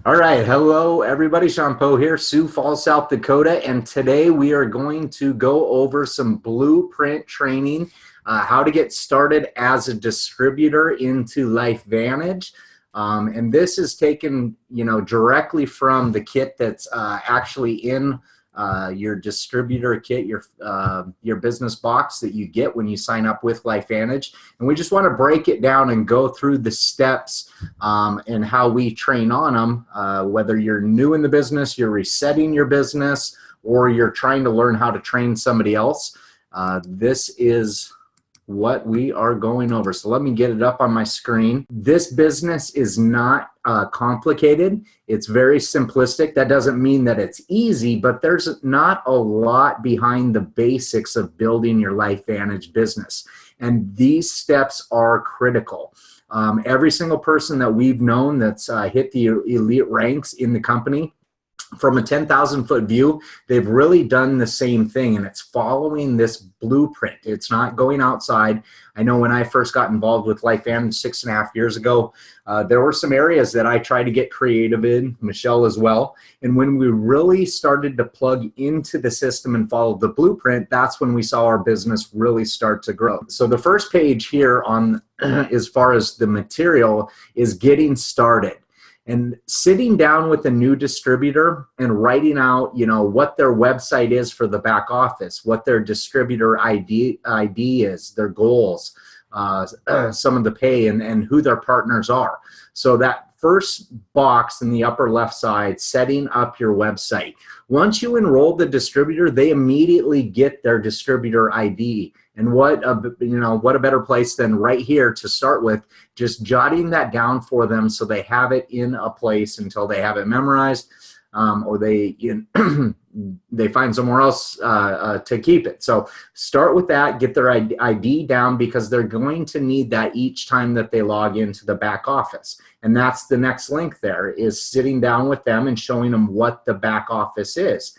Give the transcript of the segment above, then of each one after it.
All right, hello everybody, Sean Poe here, Sioux Falls, South Dakota, and today we are going to go over some blueprint training, how to get started as a distributor into LifeVantage. And this is taken, directly from the kit that's actually in your distributor kit, your business box that you get when you sign up with LifeVantage. And we just want to break it down and go through the steps and how we train on them, whether you're new in the business, you're resetting your business, or you're trying to learn how to train somebody else. This is what we are going over. So let me get it up on my screen. This business is not complicated. It's very simplistic. That doesn't mean that it's easy, but there's not a lot behind the basics of building your LifeVantage business. And these steps are critical. Every single person that we've known that's hit the elite ranks in the company, from a 10,000-foot view, they've really done the same thing, and it's following this blueprint. It's not going outside. I know when I first got involved with LifeVantage 6.5 years ago, there were some areas that I tried to get creative in, Michelle as well. And when we really started to plug into the system and follow the blueprint, that's when we saw our business really start to grow. So the first page here on, as far as the material, is getting started. And sitting down with a new distributor and writing out, what their website is for the back office, what their distributor ID is, their goals, some of the pay, and who their partners are. So that first box in the upper left side, setting up your website. Once you enroll the distributor, they immediately get their distributor ID. And what a better place than right here to start with, just jotting that down for them so they have it in a place until they have it memorized, or they they find somewhere else to keep it. So start with that, get their ID down, because they're going to need that each time that they log into the back office. And that's the next link there, is sitting down with them and showing them what the back office is.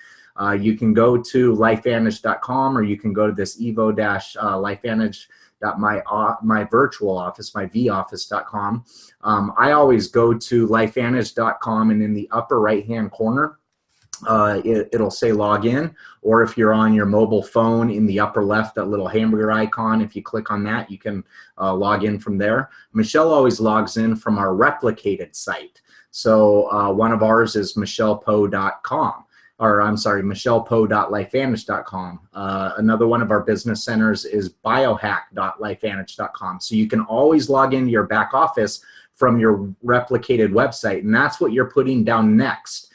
You can go to LifeVantage.com, or you can go to this evo-lifevantage.my virtual office, my voffice.com. I always go to LifeVantage.com, and in the upper right-hand corner, it'll say login, or if you're on your mobile phone, in the upper left, that little hamburger icon, if you click on that, you can log in from there. Michelle always logs in from our replicated site. So one of ours is michellepoe.com. Or I'm sorry, michellepoe.lifevantage.com. Another one of our business centers is biohack.lifevantage.com. So you can always log into your back office from your replicated website, and that's what you're putting down next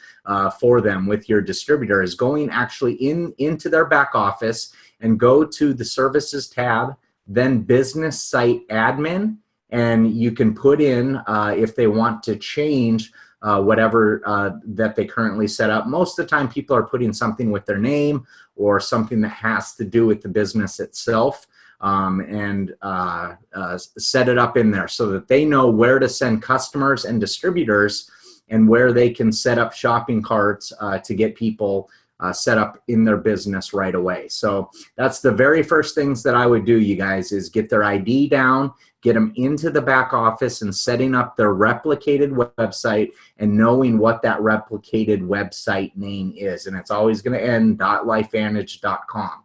for them with your distributor, is going actually into their back office and go to the services tab, then business site admin, and you can put in if they want to change whatever that they currently set up. Most of the time people are putting something with their name or something that has to do with the business itself, and set it up in there so that they know where to send customers and distributors, and where they can set up shopping carts to get people set up in their business right away. So that's the very first things that I would do, you guys, is get their ID down, get them into the back office, and setting up their replicated website and knowing what that replicated website name is. And it's always going to end .lifevantage.com.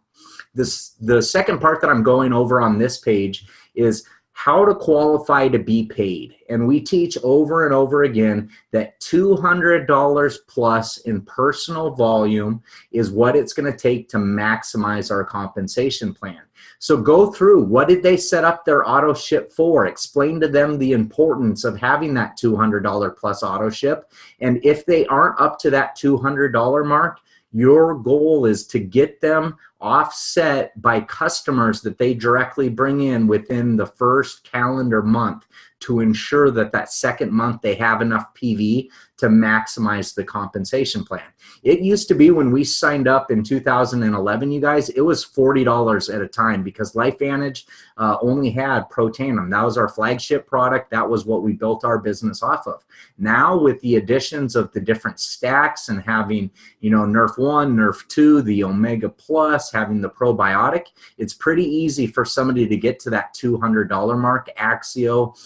The second part that I'm going over on this page is how to qualify to be paid. And we teach over and over again that $200 plus in personal volume is what it's going to take to maximize our compensation plan. So go through, what did they set up their auto ship for? Explain to them the importance of having that $200 plus auto ship. And if they aren't up to that $200 mark, your goal is to get them offset by customers that they directly bring in within the first calendar month, to ensure that that second month they have enough PV to maximize the compensation plan. It used to be, when we signed up in 2011, you guys, it was $40 at a time, because LifeVantage only had Pro Tandem. That was our flagship product. That was what we built our business off of. Now, with the additions of the different stacks and having, Nerf 1, Nerf 2, the Omega Plus, having the probiotic, it's pretty easy for somebody to get to that $200 mark. Axio,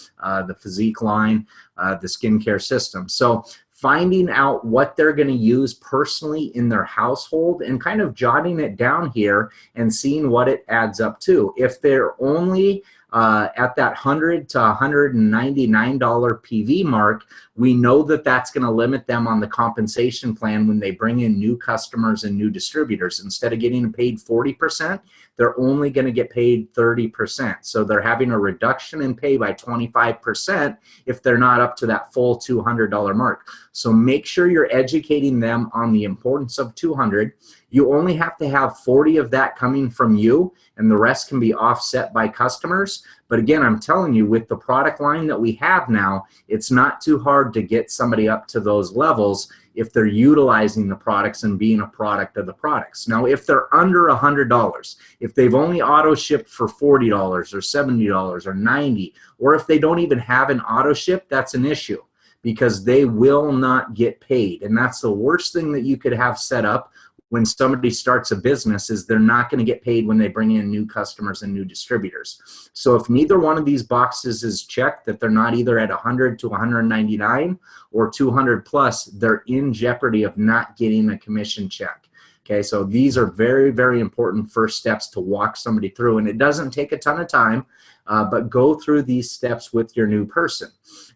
the physique line, the skincare system. So finding out what they're going to use personally in their household and kind of jotting it down here and seeing what it adds up to. If they're only at that $100 to $199 PV mark, we know that that's going to limit them on the compensation plan when they bring in new customers and new distributors. Instead of getting paid 40%, they're only going to get paid 30%. So they're having a reduction in pay by 25% if they're not up to that full $200 mark. So make sure you're educating them on the importance of 200. You only have to have 40 of that coming from you, and the rest can be offset by customers. But again, I'm telling you, with the product line that we have now, it's not too hard to get somebody up to those levels if they're utilizing the products and being a product of the products. Now, if they're under $100, if they've only auto shipped for $40 or $70 or $90, or if they don't even have an auto ship, that's an issue, because they will not get paid. And that's the worst thing that you could have set up when somebody starts a business, is they're not going to get paid when they bring in new customers and new distributors. So if neither one of these boxes is checked, that they're not either at 100 to 199 or 200 plus, they're in jeopardy of not getting a commission check. Okay, so these are very, very important first steps to walk somebody through, and it doesn't take a ton of time, but go through these steps with your new person.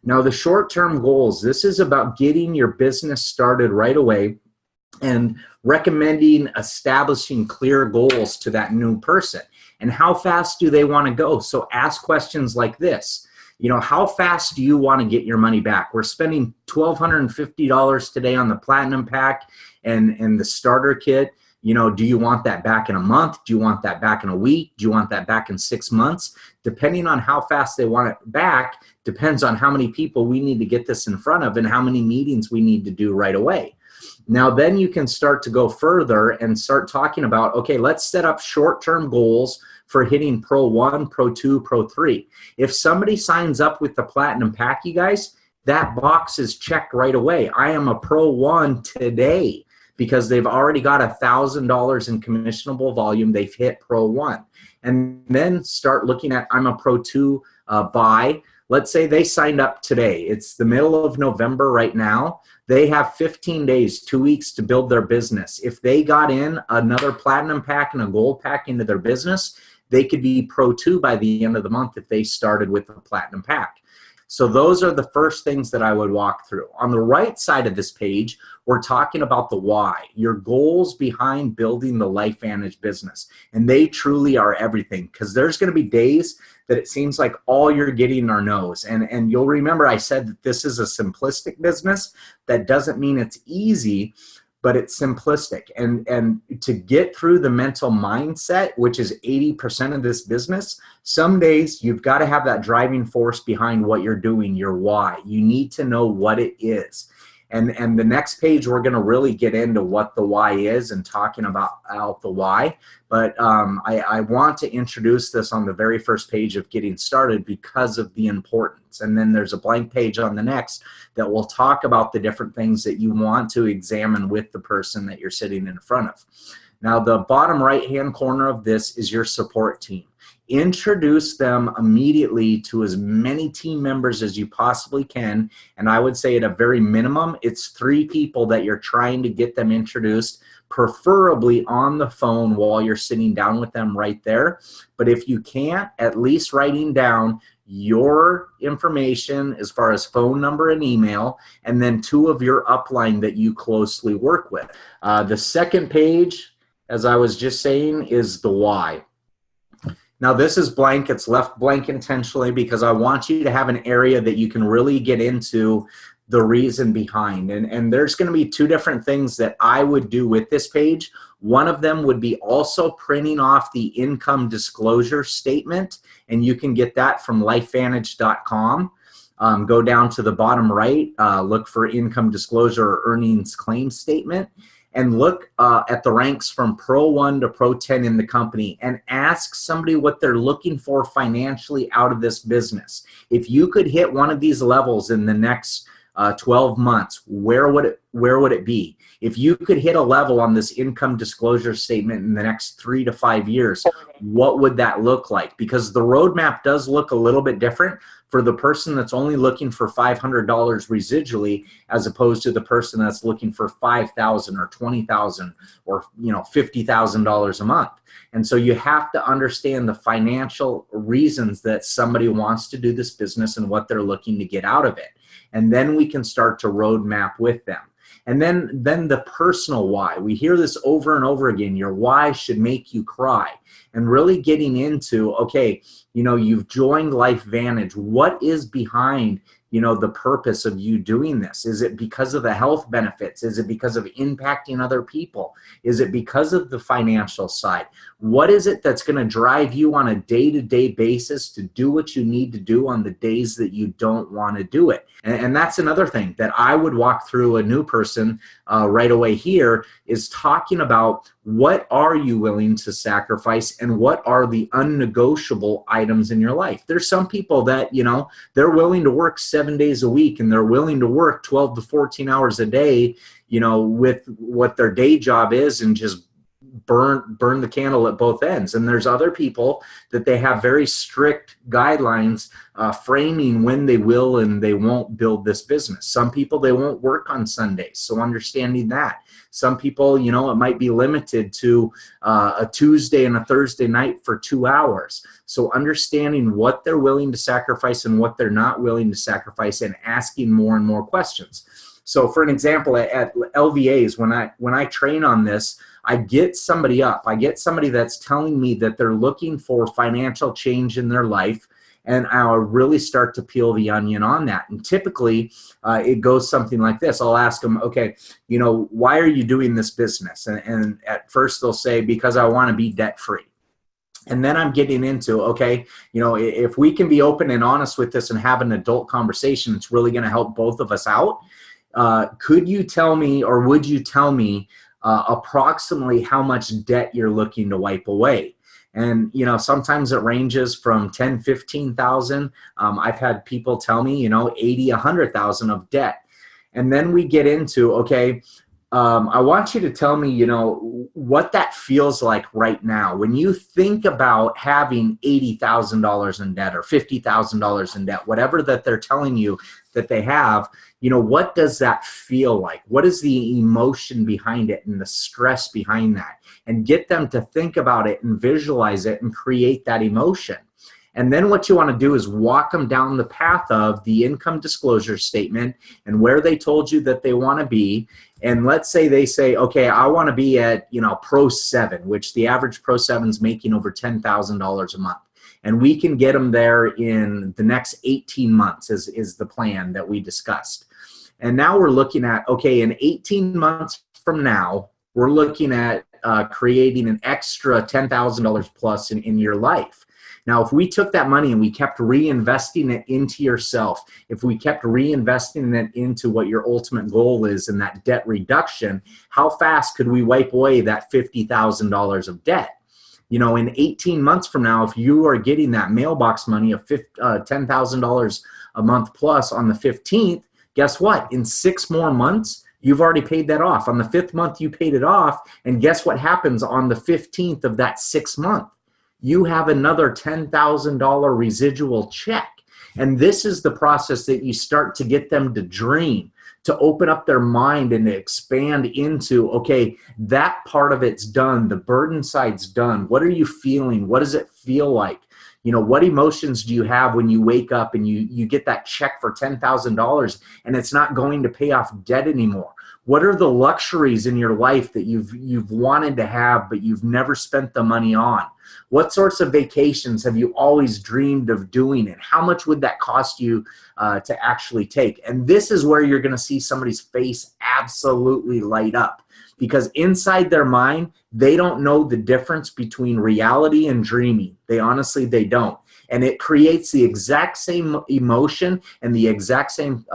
Now, the short-term goals, this is about getting your business started right away and recommending establishing clear goals to that new person. And how fast do they want to go? So ask questions like this. You know, how fast do you want to get your money back? We're spending $1,250 today on the Platinum Pack and the starter kit. You know, do you want that back in a month? Do you want that back in a week? Do you want that back in 6 months? Depending on how fast they want it back, depends on how many people we need to get this in front of and how many meetings we need to do right away. Now, then you can start to go further and start talking about, okay, let's set up short-term goals for hitting Pro 1, Pro 2, Pro 3. If somebody signs up with the Platinum Pack, you guys, that box is checked right away. I am a Pro 1 today because they've already got $1,000 in commissionable volume. They've hit Pro 1. And then start looking at, I'm a Pro 2 buy. Let's say they signed up today. It's the middle of November right now. They have 15 days, 2 weeks to build their business. If they got in another Platinum Pack and a Gold Pack into their business, they could be Pro 2 by the end of the month if they started with the Platinum Pack. So those are the first things that I would walk through. On the right side of this page, we're talking about the why, your goals behind building the LifeVantage business. And they truly are everything, because there's going to be days that it seems like all you're getting are no's. And you'll remember I said that this is a simplistic business. That doesn't mean it's easy, but it's simplistic. And to get through the mental mindset, which is 80% of this business, some days you've got to have that driving force behind what you're doing, your why. You need to know what it is. And the next page, we're going to really get into what the why is and talking about the why. But I want to introduce this on the very first page of getting started because of the importance. And then there's a blank page on the next that will talk about the different things that you want to examine with the person that you're sitting in front of. Now, the bottom right-hand corner of this is your support team. Introduce them immediately to as many team members as you possibly can. And I would say at a very minimum, it's 3 people that you're trying to get them introduced, preferably on the phone while you're sitting down with them right there. But if you can't, at least writing down your information as far as phone number and email, and then 2 of your upline that you closely work with. The second page, as I was just saying, is the why. Now, this is blank. It's left blank intentionally because I want you to have an area that you can really get into the reason behind. And there's going to be 2 different things that I would do with this page. One of them would be also printing off the income disclosure statement, and you can get that from LifeVantage.com. Go down to the bottom right, look for income disclosure or earnings claim statement, and look at the ranks from Pro 1 to Pro 10 in the company and ask somebody what they're looking for financially out of this business. If you could hit one of these levels in the next 12 months, where would it be? If you could hit a level on this income disclosure statement in the next 3 to 5 years, what would that look like? Because the roadmap does look a little bit different for the person that's only looking for $500 residually, as opposed to the person that's looking for $5,000 or $20,000 or $50,000 a month. And so you have to understand the financial reasons that somebody wants to do this business and what they're looking to get out of it. And then we can start to roadmap with them. And then the personal why. We hear this over and over again. Your why should make you cry. And really getting into, okay, you've joined LifeVantage. What is behind the purpose of you doing this? Is it because of the health benefits? Is it because of impacting other people? Is it because of the financial side? What is it that's going to drive you on a day-to-day basis to do what you need to do on the days that you don't want to do it? And that's another thing that I would walk through a new person right away here, is talking about what are you willing to sacrifice and what are the unnegotiable items in your life. There's some people that, they're willing to work 7 days a week and they're willing to work 12 to 14 hours a day, with what their day job is, and just burn the candle at both ends. And there's other people that they have very strict guidelines framing when they will and they won't build this business. Some people, they won't work on Sundays, so understanding that. Some people, it might be limited to a Tuesday and a Thursday night for 2 hours. So understanding what they're willing to sacrifice and what they're not willing to sacrifice, and asking more and more questions. So for an example, at LVAs, when I train on this, I get somebody up. I get somebody that's telling me that they're looking for financial change in their life, and I'll really start to peel the onion on that. And typically, it goes something like this. I'll ask them, okay, why are you doing this business? And at first they'll say, because I want to be debt-free. And then I'm getting into, okay, if we can be open and honest with this and have an adult conversation, it's really going to help both of us out. Could you tell me, or would you tell me approximately how much debt you're looking to wipe away? And, sometimes it ranges from 10, 15,000. I've had people tell me, 80, 100,000 of debt. And then we get into, okay, I want you to tell me, what that feels like right now. When you think about having $80,000 in debt or $50,000 in debt, whatever that they're telling you that they have, what does that feel like? What is the emotion behind it and the stress behind that? And get them to think about it and visualize it and create that emotion. And then what you want to do is walk them down the path of the income disclosure statement and where they told you that they want to be. And let's say they say, okay, I want to be at, Pro 7, which the average Pro 7 is making over $10,000 a month. And we can get them there in the next 18 months is the plan that we discussed. And now we're looking at, okay, in 18 months from now, we're looking at creating an extra $10,000 plus in your life. Now, if we took that money and we kept reinvesting it into yourself, if we kept reinvesting it into what your ultimate goal is and that debt reduction, how fast could we wipe away that $50,000 of debt? In 18 months from now, if you are getting that mailbox money of $10,000 a month plus on the 15th, guess what? In 6 more months, you've already paid that off. On the 5th month, you paid it off. And guess what happens on the 15th of that 6th month? You have another $10,000 residual check. And this is the process that you start to get them to dream, to open up their mind and to expand into, okay, that part of it's done. The burden side's done. What are you feeling? What does it feel like? What emotions do you have when you wake up and you get that check for $10,000 and it's not going to pay off debt anymore? What are the luxuries in your life that you've wanted to have but you've never spent the money on? What sorts of vacations have you always dreamed of doing, and how much would that cost you to actually take? And this is where you're going to see somebody's face absolutely light up, because inside their mind, they don't know the difference between reality and dreaming. They don't. And it creates the exact same emotion and the exact same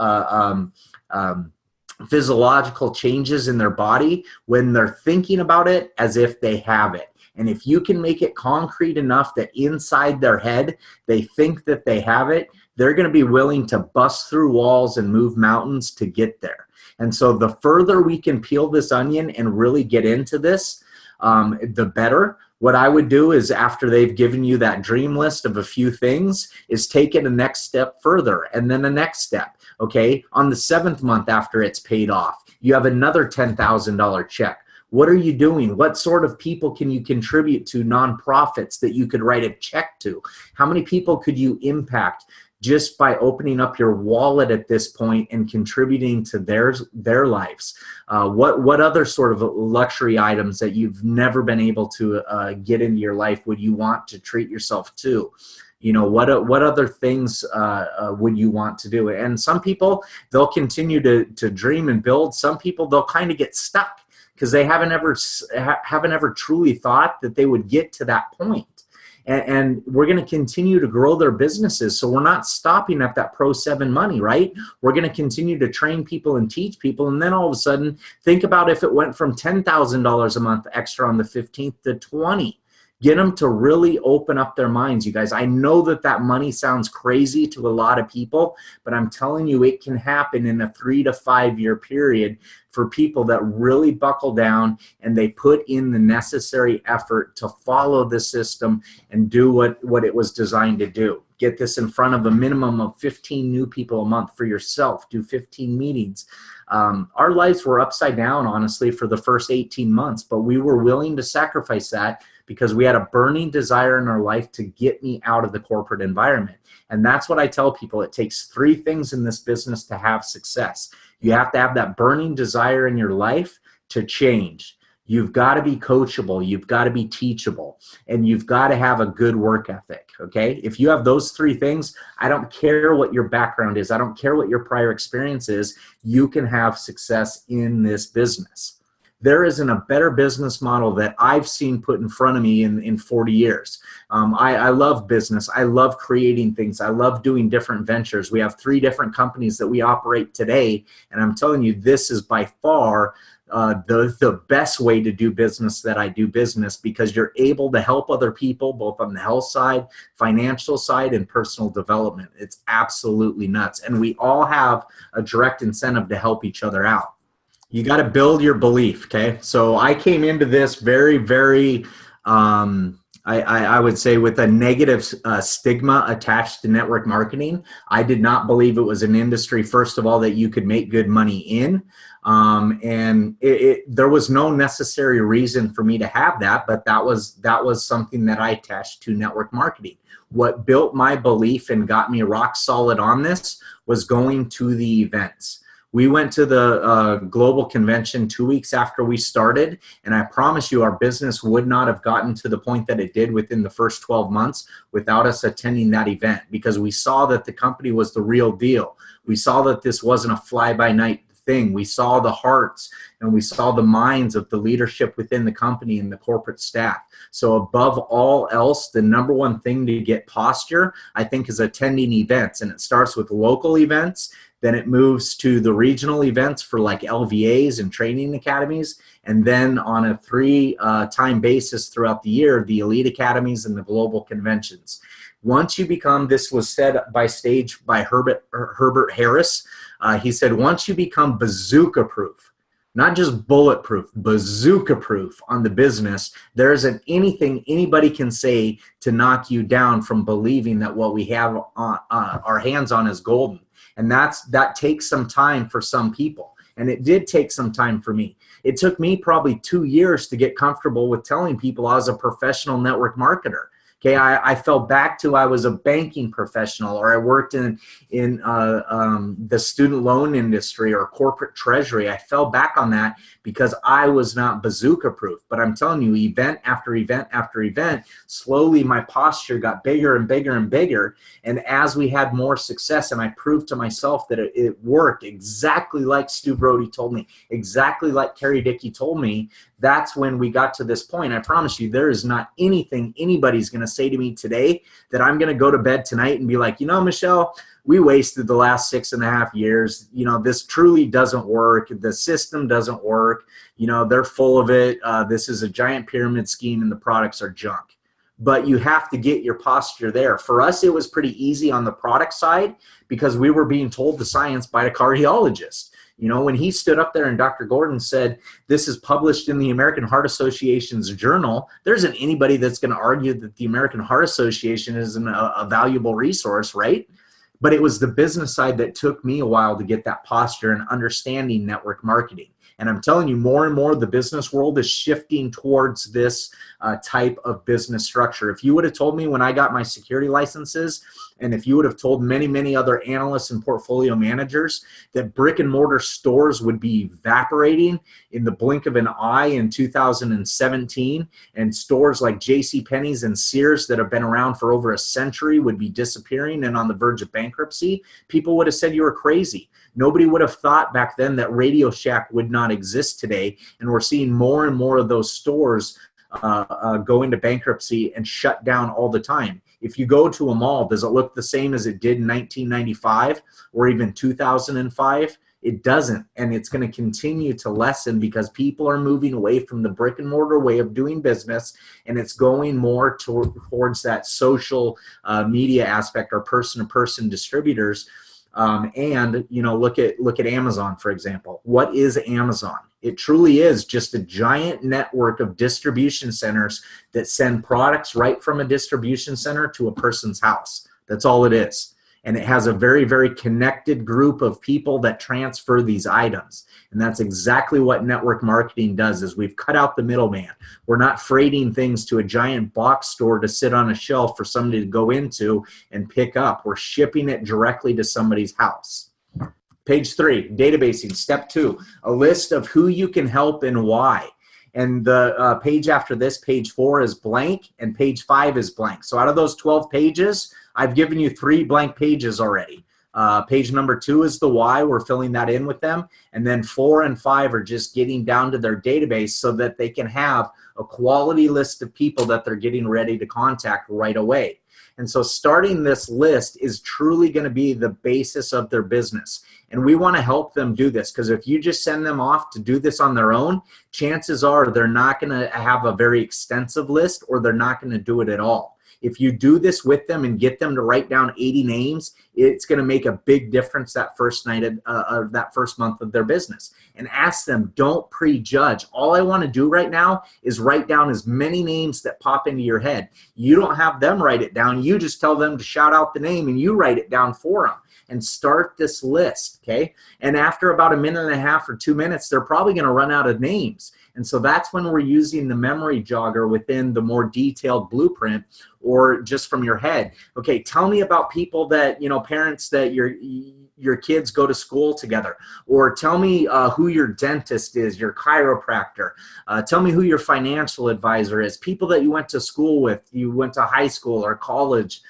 physiological changes in their body when they're thinking about it as if they have it. And if you can make it concrete enough that inside their head, they think that they have it, they're going to be willing to bust through walls and move mountains to get there. And so the further we can peel this onion and really get into this, the better. What I would do is, after they've given you that dream list of a few things, is take it a next step further, and then a next step. Okay, on the 7th month after it's paid off, you have another $10,000 check. What are you doing? What sort of people can you contribute to, nonprofits that you could write a check to? How many people could you impact just by opening up your wallet at this point and contributing to their lives? What other sort of luxury items that you've never been able to get into your life would you want to treat yourself to? You know, what other things would you want to do? And some people, they'll continue to dream and build. Some people, they'll kind of get stuck because they haven't ever truly thought that they would get to that point. And we're going to continue to grow their businesses. So we're not stopping at that Pro 7 money, right? We're going to continue to train people and teach people. And then all of a sudden, think about if it went from $10,000 a month extra on the 15th to 20. Get them to really open up their minds, you guys. I know that money sounds crazy to a lot of people, but I'm telling you, it can happen in a 3 to 5 year period for people that really buckle down and they put in the necessary effort to follow the system and do what it was designed to do. Get this in front of a minimum of 15 new people a month for yourself. Do 15 meetings. Our lives were upside down, honestly, for the first 18 months, but we were willing to sacrifice that because we had a burning desire in our life to get me out of the corporate environment. And that's what I tell people. It takes 3 things in this business to have success. You have to have that burning desire in your life to change. You've got to be coachable. You've got to be teachable. And you've got to have a good work ethic, okay? If you have those 3 things, I don't care what your background is. I don't care what your prior experience is. You can have success in this business. There isn't a better business model that I've seen put in front of me in 40 years. I love business. I love creating things. I love doing different ventures. We have 3 different companies that we operate today, and I'm telling you, this is by far the best way to do business that I do business, because you're able to help other people both on the health side, financial side, and personal development. It's absolutely nuts. And we all have a direct incentive to help each other out. You got to build your belief, okay? So I came into this very, very, I would say, with a negative stigma attached to network marketing. I did not believe it was an industry, first of all, that you could make good money in. And there was no necessary reason for me to have that, but that was something that I attached to network marketing. What built my belief and got me rock solid on this was going to the events. We went to the global convention 2 weeks after we started, and I promise you our business would not have gotten to the point that it did within the first 12 months without us attending that event, because we saw that the company was the real deal. We saw that this wasn't a fly-by-night thing. We saw the hearts and we saw the minds of the leadership within the company and the corporate staff. So above all else, the number one thing to get posture, I think, is attending events. And it starts with local events. Then it moves to the regional events for like LVAs and training academies. And then on a 3-time basis throughout the year, the elite academies and the global conventions. Once you become, this was said by Herbert Harris, he said, once you become bazooka proof, not just bulletproof, bazooka proof on the business, there isn't anything anybody can say to knock you down from believing that what we have on, our hands on is golden. And that takes some time for some people. And it did take some time for me. It took me probably 2 years to get comfortable with telling people I was a professional network marketer. Okay, I fell back to I was a banking professional, or I worked in the student loan industry or corporate treasury. I fell back on that because I was not bazooka proof. But I'm telling you, event after event after event, slowly my posture got bigger and bigger and bigger. And as we had more success, and I proved to myself that it worked exactly like Stu Brody told me, exactly like Kerry Dickey told me, that's when we got to this point. I promise you, there is not anything anybody's going to say to me today that I'm going to go to bed tonight and be like, you know, Michelle, we wasted the last 6.5 years. You know, this truly doesn't work. The system doesn't work. You know, they're full of it. This is a giant pyramid scheme and the products are junk. But you have to get your posture there. For us, it was pretty easy on the product side because we were being told the science by a cardiologist. You know, when he stood up there and Dr. Gordon said, this is published in the American Heart Association's journal, there isn't anybody that's going to argue that the American Heart Association isn't a valuable resource, right? But it was the business side that took me a while to get that posture and understanding network marketing. And I'm telling you, more and more the business world is shifting towards this type of business structure. If you would have told me when I got my security licenses, and if you would have told many, many other analysts and portfolio managers that brick and mortar stores would be evaporating in the blink of an eye in 2017, and stores like JCPenney's and Sears that have been around for over a century would be disappearing and on the verge of bankruptcy, people would have said you were crazy. Nobody would have thought back then that Radio Shack would not exist today, and we're seeing more and more of those stores go into bankruptcy and shut down all the time. If you go to a mall, does it look the same as it did in 1995 or even 2005? It doesn't, and it's going to continue to lessen because people are moving away from the brick and mortar way of doing business, and it's going more towards that social media aspect or person-to-person distributors. And you know, look at Amazon, for example. What is Amazon? It truly is just a giant network of distribution centers that send products right from a distribution center to a person's house. That's all it is. And it has a very, very connected group of people that transfer these items. And that's exactly what network marketing does, is we've cut out the middleman. We're not freighting things to a giant box store to sit on a shelf for somebody to go into and pick up. We're shipping it directly to somebody's house. Page 3, databasing. Step 2, a list of who you can help and why. And the page after this, page 4, is blank, and page 5 is blank. So out of those 12 pages, I've given you 3 blank pages already. Page number 2 is the why. We're filling that in with them. And then 4 and 5 are just getting down to their database so that they can have a quality list of people that they're getting ready to contact right away. And so starting this list is truly going to be the basis of their business. And we want to help them do this, because if you just send them off to do this on their own, chances are they're not going to have a very extensive list, or they're not going to do it at all. If you do this with them and get them to write down 80 names, it's going to make a big difference that first night of that first month of their business. And ask them, don't prejudge. All I want to do right now is write down as many names that pop into your head. You don't have them write it down. You just tell them to shout out the name and you write it down for them. And start this list, okay? And after about 1.5 minutes or 2 minutes, they're probably going to run out of names. And so that's when we're using the memory jogger within the more detailed blueprint, or just from your head. Okay, tell me about people that, you know, parents that your kids go to school together, or tell me who your dentist is, your chiropractor. Tell me who your financial advisor is, people that you went to school with, you went to high school or college.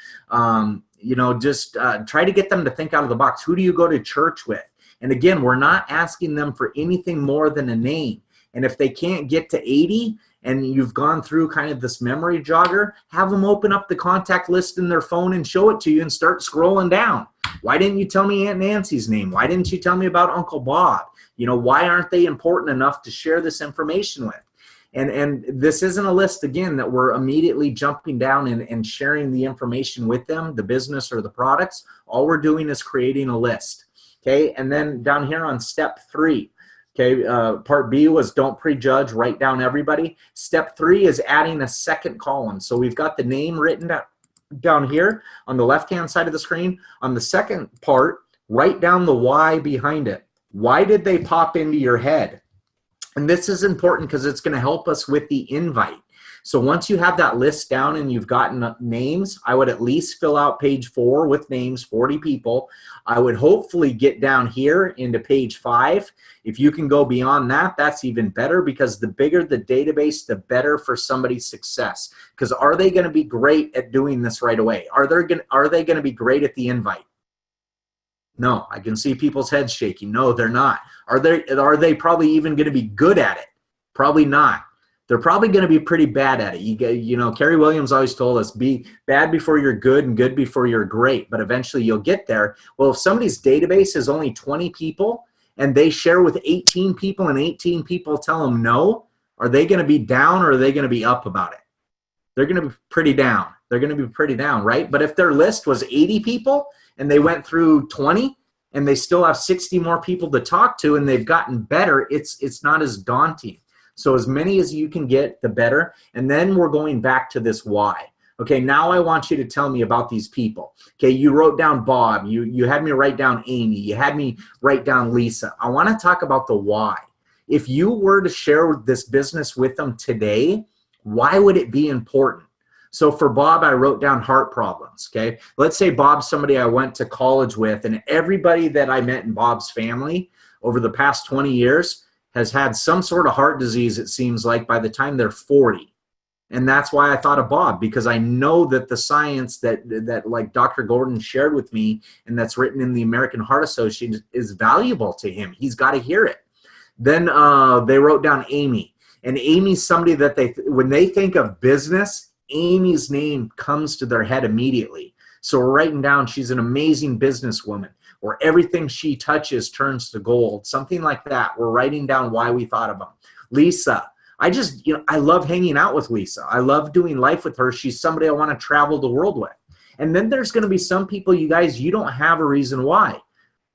You know, just try to get them to think out of the box. Who do you go to church with? And again, we're not asking them for anything more than a name. And if they can't get to 80 and you've gone through kind of this memory jogger, have them open up the contact list in their phone and show it to you and start scrolling down. Why didn't you tell me Aunt Nancy's name? Why didn't you tell me about Uncle Bob? You know, why aren't they important enough to share this information with? And this isn't a list, again, that we're immediately jumping down and sharing the information with them, the business or the products. All we're doing is creating a list, okay? And then down here on step 3, okay, part B was don't prejudge, write down everybody. Step 3 is adding a second column. So we've got the name written down here on the left-hand side of the screen. On the second part, write down the why behind it. Why did they pop into your head? And this is important because it's going to help us with the invite. So once you have that list down and you've gotten names, I would at least fill out page 4 with names, 40 people. I would hopefully get down here into page 5. If you can go beyond that, that's even better, because the bigger the database, the better for somebody's success. Because are they going to be great at doing this right away? Are they going to be great at the invite? No, I can see people's heads shaking. No, they're not. Are they probably even going to be good at it? Probably not. they're probably going to be pretty bad at it. You know, Kerry Williams always told us, be bad before you're good and good before you're great, but eventually you'll get there. Well, if somebody's database is only 20 people and they share with 18 people and 18 people tell them no, are they going to be down or are they going to be up about it? They're going to be pretty down. They're going to be pretty down, right? But if their list was 80 people and they went through 20 and they still have 60 more people to talk to and they've gotten better, it's not as daunting. So as many as you can get, the better. And then we're going back to this why. Okay, now I want you to tell me about these people. Okay, you wrote down Bob. You had me write down Amy. You had me write down Lisa. I want to talk about the why. If you were to share this business with them today, why would it be important? So for Bob, I wrote down heart problems, okay? Let's say Bob's somebody I went to college with, and everybody that I met in Bob's family over the past 20 years has had some sort of heart disease, it seems like, by the time they're 40. And that's why I thought of Bob, because I know that the science that like Dr. Gordon shared with me and that's written in the American Heart Association is valuable to him. He's got to hear it. Then they wrote down Amy. And Amy's somebody that when they think of business, Amy's name comes to their head immediately. So we're writing down she's an amazing businesswoman, or everything she touches turns to gold, something like that. We're writing down why we thought of them. Lisa, I love hanging out with Lisa. I love doing life with her. She's somebody I want to travel the world with. And then there's going to be some people, you guys, you don't have a reason why.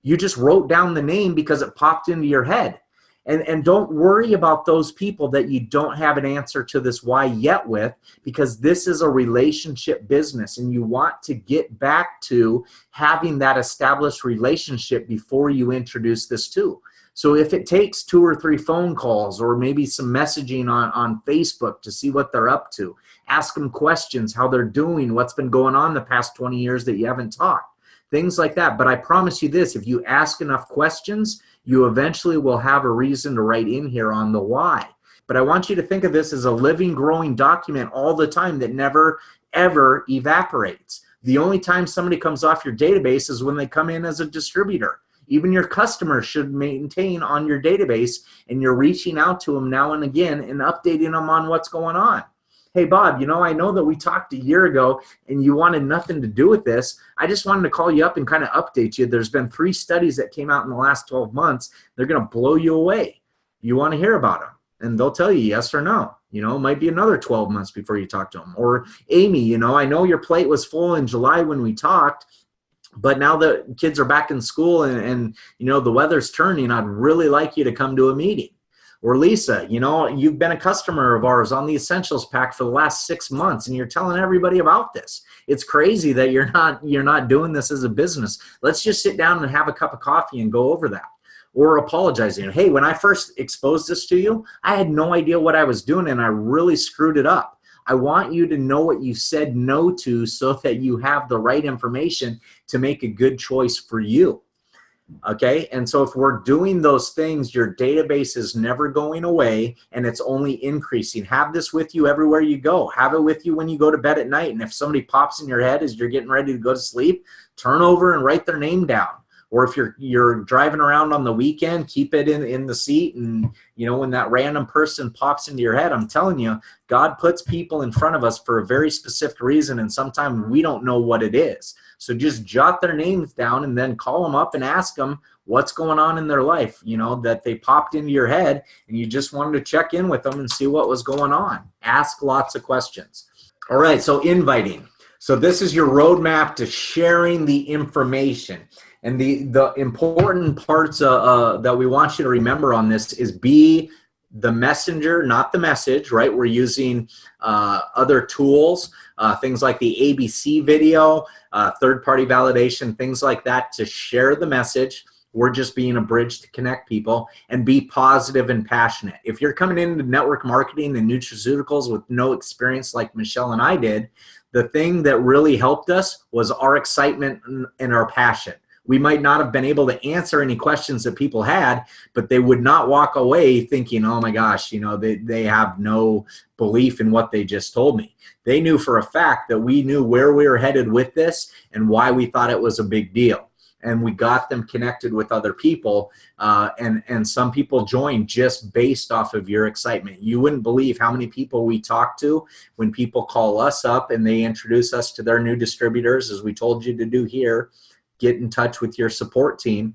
You just wrote down the name because it popped into your head. And don't worry about those people that you don't have an answer to this why yet with, because this is a relationship business and you want to get back to having that established relationship before you introduce this to. So if it takes 2 or 3 phone calls or maybe some messaging on Facebook to see what they're up to, ask them questions, how they're doing, what's been going on the past 20 years that you haven't talked, things like that. But I promise you this, if you ask enough questions, you eventually will have a reason to write in here on the why. But I want you to think of this as a living, growing document all the time that never, ever evaporates. The only time somebody comes off your database is when they come in as a distributor. Even your customers should maintain on your database, and you're reaching out to them now and again and updating them on what's going on. Hey, Bob, I know that we talked a year ago and you wanted nothing to do with this. I just wanted to call you up and kind of update you. There's been 3 studies that came out in the last 12 months. They're going to blow you away. You want to hear about them? And they'll tell you yes or no. It might be another 12 months before you talk to them. Or Amy, I know your plate was full in July when we talked, but now the kids are back in school and the weather's turning. I'd really like you to come to a meeting. Or Lisa, you've been a customer of ours on the Essentials Pack for the last 6 months and you're telling everybody about this. It's crazy that you're not doing this as a business. Let's just sit down and have a cup of coffee and go over that. Or apologizing. Hey, when I first exposed this to you, I had no idea what I was doing and I really screwed it up. I want you to know what you said no to so that you have the right information to make a good choice for you. Okay, and so if we're doing those things, your database is never going away and it's only increasing. Have this with you everywhere you go. Have it with you when you go to bed at night. And if somebody pops in your head as you're getting ready to go to sleep, turn over and write their name down. Or if you're driving around on the weekend, keep it in the seat. And when that random person pops into your head, I'm telling you, God puts people in front of us for a very specific reason, and sometimes we don't know what it is. So just jot their names down and then call them up and ask them what's going on in their life, that they popped into your head and you just wanted to check in with them and see what was going on. Ask lots of questions. All right, so inviting. So this is your roadmap to sharing the information. And the important parts that we want you to remember on this is be the messenger, not the message, right? We're using other tools, things like the ABC video, third-party validation, things like that to share the message. We're just being a bridge to connect people, and be positive and passionate. If you're coming into network marketing and nutraceuticals with no experience like Michelle and I did, the thing that really helped us was our excitement and our passion. We might not have been able to answer any questions that people had, but they would not walk away thinking, oh my gosh, they have no belief in what they just told me. They knew for a fact that we knew where we were headed with this and why we thought it was a big deal. and we got them connected with other people. And some people joined just based off of your excitement. You wouldn't believe how many people we talk to when people call us up and they introduce us to their new distributors, as we told you to do here. Get in touch with your support team,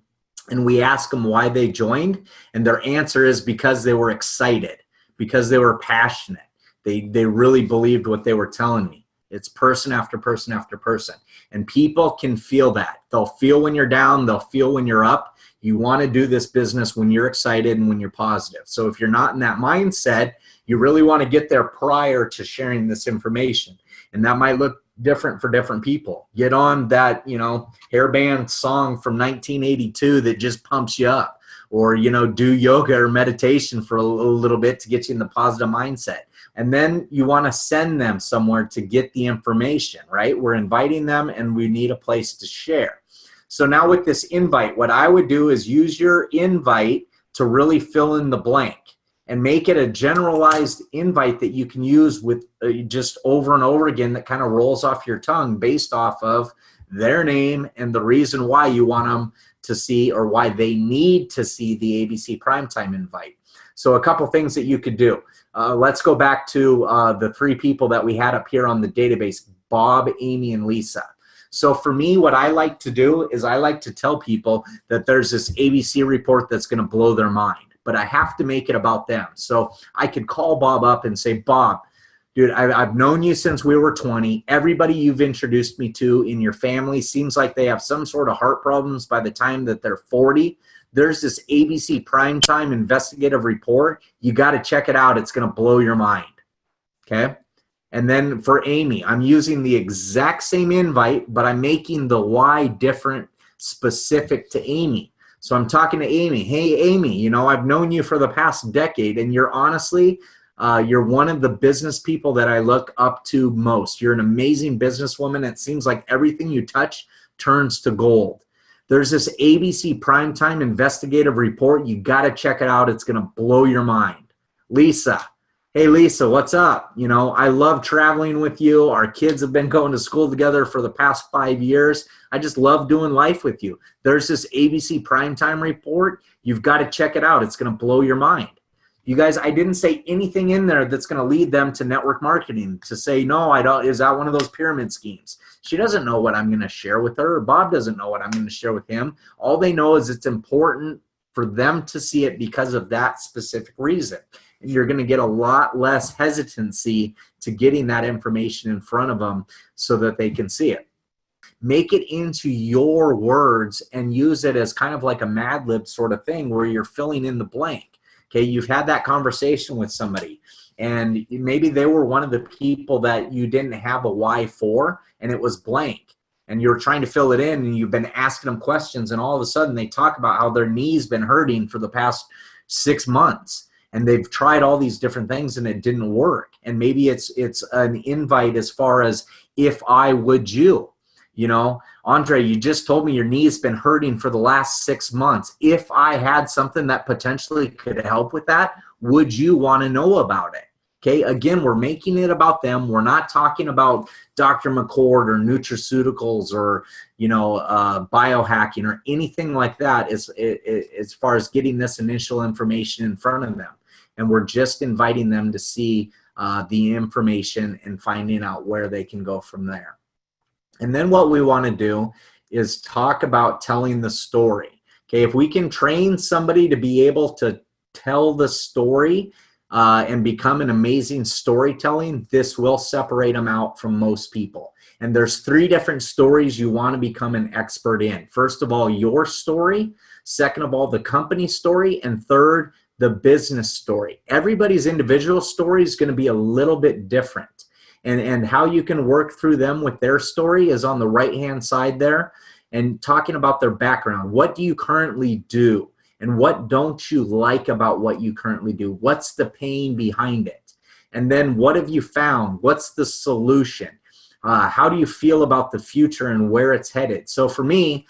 and we ask them why they joined, and their answer is because they were excited, because they were passionate. They really believed what they were telling me. It's person after person after person. And people can feel that. They'll feel when you're down. They'll feel when you're up. You want to do this business when you're excited and when you're positive. So if you're not in that mindset, you really want to get there prior to sharing this information. And that might look different for different people. Get on that, hairband song from 1982 that just pumps you up. Or, do yoga or meditation for a little bit to get you in the positive mindset. And then you want to send them somewhere to get the information, right? We're inviting them and we need a place to share. So now with this invite, what I would do is use your invite to really fill in the blank and make it a generalized invite that you can use with just over and over again, that kind of rolls off your tongue based off of their name and the reason why you want them to see, or why they need to see, the ABC Primetime invite. So a couple things that you could do. Let's go back to the 3 people that we had up here on the database: Bob, Amy, and Lisa. So for me, what I like to do is I like to tell people that there's this ABC report that's going to blow their mind, but I have to make it about them. So I could call Bob up and say, Bob, dude, I've known you since we were 20. Everybody you've introduced me to in your family seems like they have some sort of heart problems by the time that they're 40. There's this ABC Primetime investigative report. You got to check it out. It's going to blow your mind. Okay? And then for Amy, I'm using the exact same invite, but I'm making the why different, specific to Amy. So I'm talking to Amy. Hey, Amy, I've known you for the past decade, and you're honestly, you're one of the business people that I look up to most. You're an amazing businesswoman. It seems like everything you touch turns to gold. There's this ABC Primetime investigative report. You got to check it out. It's going to blow your mind. Lisa. Hey, Lisa, what's up? I love traveling with you. Our kids have been going to school together for the past 5 years. I just love doing life with you. There's this ABC Primetime report. You've got to check it out. It's going to blow your mind. You guys, I didn't say anything in there that's going to lead them to network marketing, to say, no, I don't. Is that one of those pyramid schemes? She doesn't know what I'm going to share with her. Or Bob doesn't know what I'm going to share with him. All they know is it's important for them to see it because of that specific reason. And you're going to get a lot less hesitancy to getting that information in front of them so that they can see it. Make it into your words and use it as kind of like a Mad Lib sort of thing where you're filling in the blank. Okay, you've had that conversation with somebody, and maybe they were one of the people that you didn't have a why for, and it was blank. And you're trying to fill it in, and you've been asking them questions, and all of a sudden they talk about how their knee's been hurting for the past 6 months. And they've tried all these different things and it didn't work. And maybe it's an invite as far as, if I would you. Andre, you just told me your knee's been hurting for the last 6 months. If I had something that potentially could help with that, would you want to know about it? Okay, again, we're making it about them. We're not talking about Dr. McCord or nutraceuticals or, biohacking or anything like that as far as getting this initial information in front of them. And we're just inviting them to see the information and finding out where they can go from there. And then what we want to do is talk about telling the story. Okay, if we can train somebody to be able to tell the story and become an amazing storytelling, this will separate them out from most people. And there's 3 different stories you want to become an expert in. First of all, your story. Second of all, the company story. And third, the business story. Everybody's individual story is going to be a little bit different. And how you can work through them with their story is on the right-hand side there, and talking about their background. What do you currently do? And what don't you like about what you currently do? What's the pain behind it? And then what have you found? What's the solution? How do you feel about the future and where it's headed? So for me,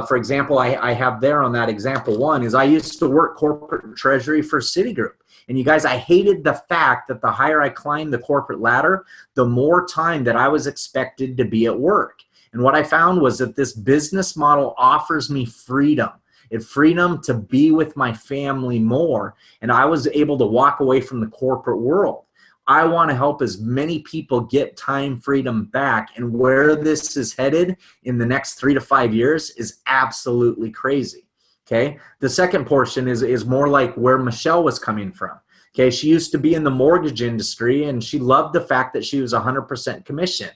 for example, I have there on that example 1 is I used to work corporate treasury for Citigroup. And you guys, I hated the fact that the higher I climbed the corporate ladder, the more time that I was expected to be at work. And what I found was that this business model offers me freedom. It freedom to be with my family more. And I was able to walk away from the corporate world. I want to help as many people get time freedom back. And where this is headed in the next 3 to 5 years is absolutely crazy. Okay. The second portion is more like where Michelle was coming from. Okay. She used to be in the mortgage industry and she loved the fact that she was 100% commission.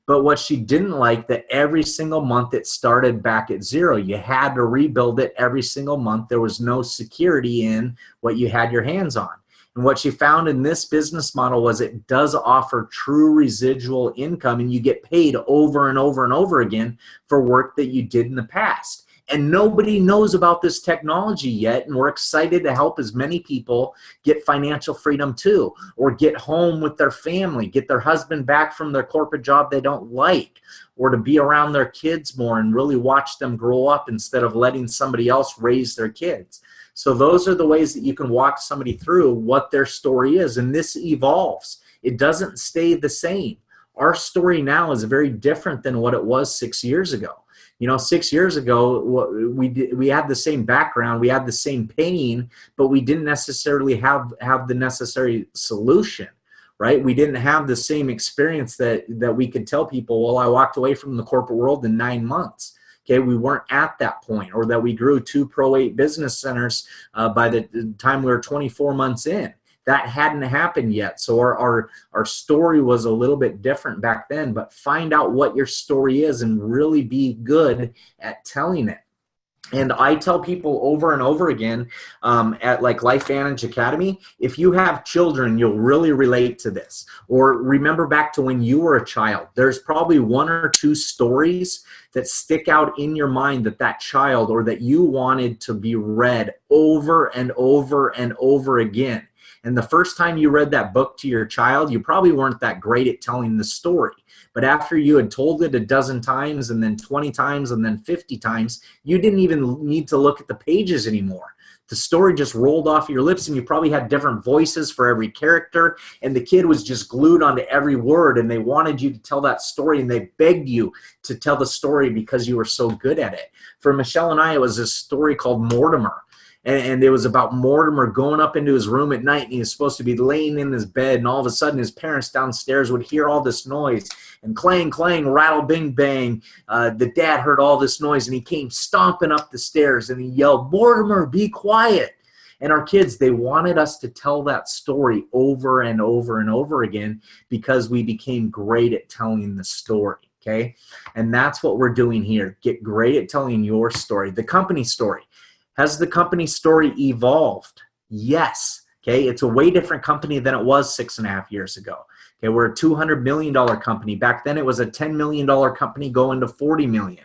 But what she didn't like, that every single month it started back at zero. You had to rebuild it every single month. There was no security in what you had your hands on. And what she found in this business model was it does offer true residual income, and you get paid over and over and over again for work that you did in the past. And nobody knows about this technology yet, and we're excited to help as many people get financial freedom too, or get home with their family, get their husband back from their corporate job they don't like, or to be around their kids more and really watch them grow up instead of letting somebody else raise their kids. So those are the ways that you can walk somebody through what their story is, and this evolves. It doesn't stay the same. Our story now is very different than what it was 6 years ago. 6 years ago, we had the same background, we had the same pain, but we didn't necessarily have the necessary solution, right? We didn't have the same experience that we could tell people, well, I walked away from the corporate world in 9 months. Okay, we weren't at that point, or that we grew 2 Pro 8 business centers by the time we were 24 months in. That hadn't happened yet. So our story was a little bit different back then, but find out what your story is and really be good at telling it. And I tell people over and over again at like LifeVantage Academy, if you have children, you'll really relate to this. Or remember back to when you were a child, there's probably 1 or 2 stories that stick out in your mind that child or that you wanted to be read over and over and over again. And the first time you read that book to your child, you probably weren't that great at telling the story. But after you had told it a dozen times and then 20 times and then 50 times, you didn't even need to look at the pages anymore. The story just rolled off your lips, and you probably had different voices for every character, and the kid was just glued onto every word, and they wanted you to tell that story, and they begged you to tell the story because you were so good at it. For Michelle and I, it was a story called Mortimer. And it was about Mortimer going up into his room at night, and he was supposed to be laying in his bed, and all of a sudden his parents downstairs would hear all this noise, and clang, clang, rattle, bing, bang. The dad heard all this noise, and he came stomping up the stairs, and he yelled, "Mortimer, be quiet." And our kids, they wanted us to tell that story over and over and over again because we became great at telling the story, okay? And that's what we're doing here. Get great at telling your story, the company story. Has the company story evolved? Yes. Okay, it's a way different company than it was 6.5 years ago. Okay, we're a $200 million company. Back then it was a $10 million company going to $40 million.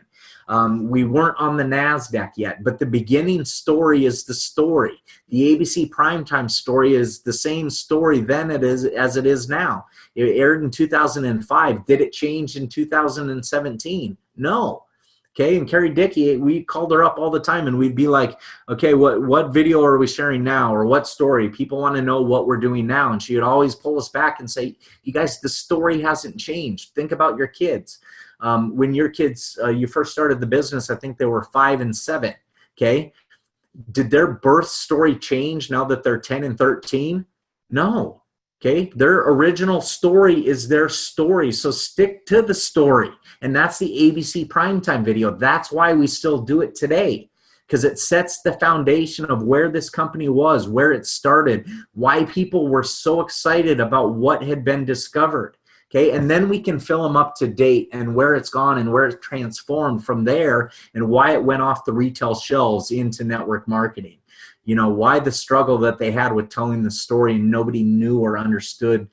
We weren't on the NASDAQ yet, but the beginning story is the story. The ABC primetime story is the same story then as it is now. It aired in 2005. Did it change in 2017? No. Okay, and Carrie Dickey, we called her up all the time, and we'd be like, okay, what video are we sharing now, or what story? People want to know what we're doing now. And she would always pull us back and say, you guys, the story hasn't changed. Think about your kids. When your kids, you first started the business, I think they were 5 and 7, okay? Did their birth story change now that they're 10 and 13? No. Okay, their original story is their story, so stick to the story. And that's the ABC primetime video. That's why we still do it today, because it sets the foundation of where this company was, where it started, why people were so excited about what had been discovered. Okay, and then we can fill them up to date and where it's gone and where it's transformed from there, and why it went off the retail shelves into network marketing. You know, why the struggle that they had with telling the story, and nobody knew or understood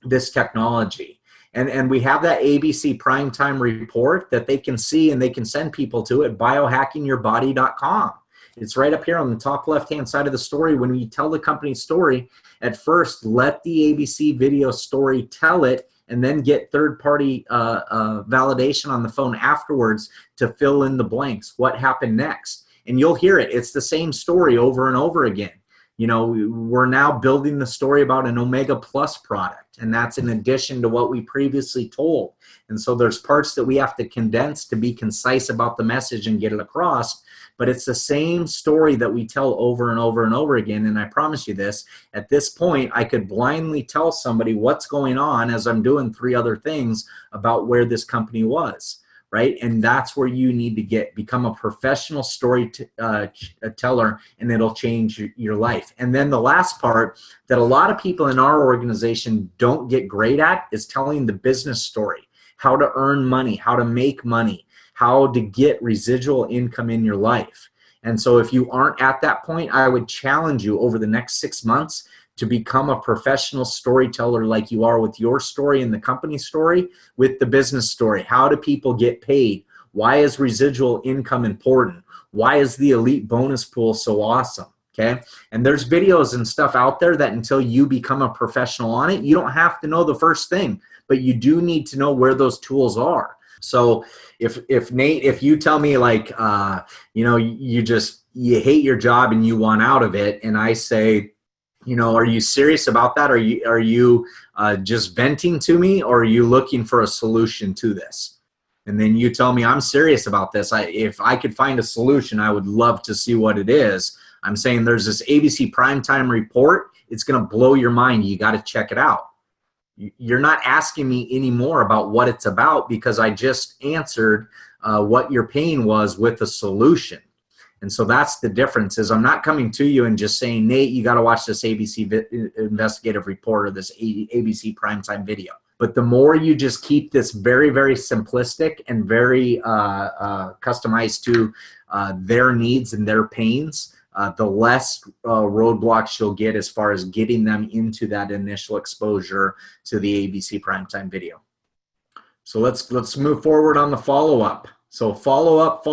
this technology. And we have that ABC primetime report that they can see, and they can send people to at biohackingyourbody.com. It's right up here on the top left-hand side of the story. When we tell the company story, at first, let the ABC video story tell it, and then get third-party validation on the phone afterwards to fill in the blanks. What happened next? And you'll hear it. It's the same story over and over again. we're now building the story about an Omega Plus product, and that's in addition to what we previously told. And so there's parts that we have to condense to be concise about the message and get it across, but it's the same story that we tell over and over and over again. And I promise you this, at this point, I could blindly tell somebody what's going on as I'm doing 3 other things about where this company was. Right? And that's where you need to become a professional story teller, and it'll change your life. And then the last part that a lot of people in our organization don't get great at is telling the business story, how to earn money, how to make money, how to get residual income in your life. And so if you aren't at that point, I would challenge you over the next 6 months to become a professional storyteller like you are with your story and the company story, with the business story. How do people get paid? Why is residual income important? Why is the elite bonus pool so awesome? Okay. And there's videos and stuff out there that until you become a professional on it, you don't have to know the first thing, but you do need to know where those tools are. So if Nate, if you tell me like, you hate your job and you want out of it, and I say, are you serious about that? Are you just venting to me, or are you looking for a solution to this? And then you tell me I'm serious about this. If I could find a solution, I would love to see what it is. I'm saying there's this ABC primetime report. It's going to blow your mind. You got to check it out. You're not asking me anymore about what it's about, because I just answered what your pain was with a solution. And so that's the difference. Is I'm not coming to you and just saying, Nate, you got to watch this ABC investigative report or this ABC primetime video. But the more you just keep this very, very simplistic and very customized to their needs and their pains, the less roadblocks you'll get as far as getting them into that initial exposure to the ABC primetime video. So let's move forward on the follow-up. So follow up,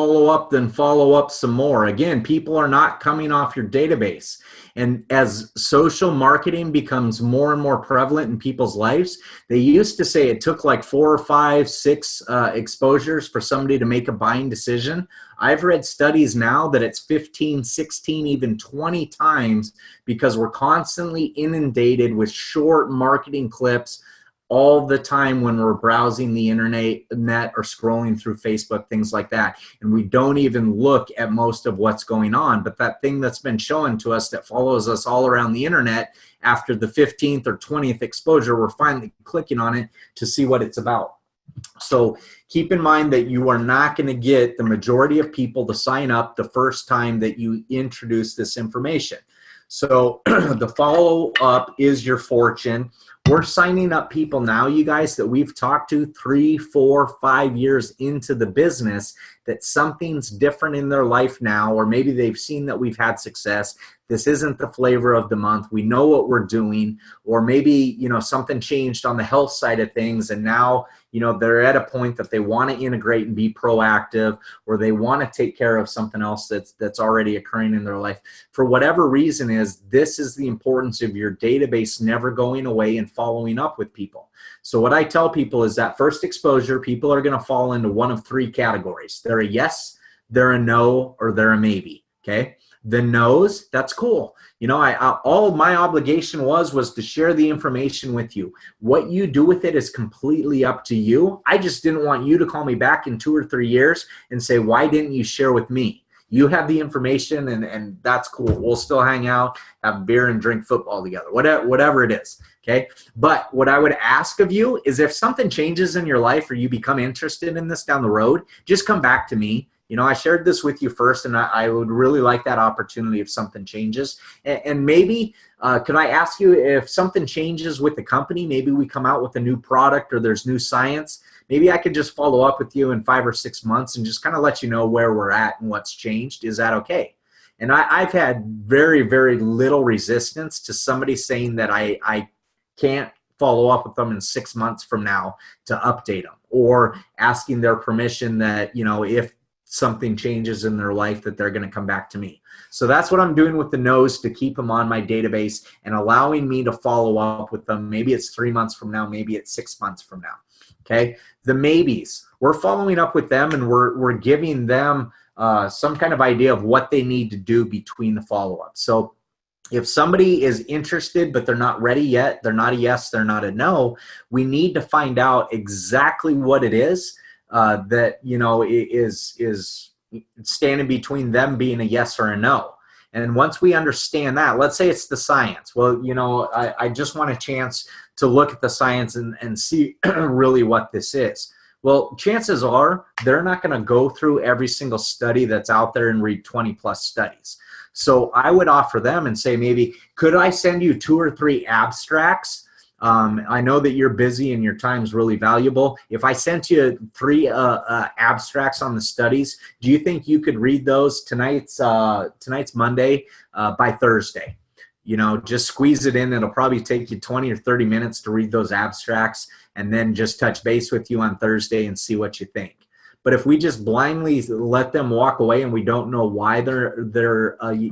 then follow up some more. Again, people are not coming off your database. And as social marketing becomes more and more prevalent in people's lives, they used to say it took like 4 or 5, 6 exposures for somebody to make a buying decision. I've read studies now that it's 15, 16, even 20 times, because we're constantly inundated with short marketing clips all the time when we're browsing the internet or scrolling through Facebook, things like that. And we don't even look at most of what's going on. But that thing that's been shown to us that follows us all around the internet, after the 15th or 20th exposure, we're finally clicking on it to see what it's about. So keep in mind that you are not going to get the majority of people to sign up the first time that you introduce this information. So the follow-up is your fortune. We're signing up people now, you guys, that we've talked to 3, 4, 5 years into the business, that something's different in their life now, or maybe they've seen that we've had success. This isn't the flavor of the month. We know what we're doing. Or maybe, something changed on the health side of things, and now, they're at a point that they want to integrate and be proactive, or they want to take care of something else that's already occurring in their life. For whatever reason this is the importance of your database never going away and following up with people. So what I tell people is that first exposure, people are going to fall into one of 3 categories. They're a yes, they're a no, or they're a maybe. Okay. The no's, that's cool. All my obligation was to share the information with you. What you do with it is completely up to you. I just didn't want you to call me back in 2 or 3 years and say, why didn't you share with me? You have the information, and that's cool. We'll still hang out, have beer, and drink football together, whatever it is. Okay. But what I would ask of you is, if something changes in your life or you become interested in this down the road, just come back to me. I shared this with you first, and I would really like that opportunity if something changes. And maybe, could I ask you, if something changes with the company, maybe we come out with a new product or there's new science, maybe I could just follow up with you in 5 or 6 months and just kind of let you know where we're at and what's changed. Is that okay? And I've had very, very little resistance to somebody saying that I can't follow up with them in 6 months from now to update them, or asking their permission that, if something changes in their life, that they're going to come back to me. So that's what I'm doing with the no's, to keep them on my database and allowing me to follow up with them. Maybe it's 3 months from now, maybe it's 6 months from now. Okay. The maybes, we're following up with them, and we're giving them some kind of idea of what they need to do between the follow-up. So If somebody is interested, but they're not ready yet, they're not a yes, they're not a no, we need to find out exactly what it is that, you know, is standing between them being a yes or a no. And once we understand that, let's say it's the science. Well, you know, I just want a chance to look at the science and see really what this is. Well, chances are they're not going to go through every single study that's out there and read 20 plus studies. So I would offer them and say, maybe, could I send you 2 or 3 abstracts? I know that you're busy and your time's really valuable. If I sent you 3 abstracts on the studies, do you think you could read those tonight's Monday by Thursday? You know, just squeeze it in. It'll probably take you 20 or 30 minutes to read those abstracts, and then just touch base with you on Thursday and see what you think. But if we just blindly let them walk away and we don't know why they're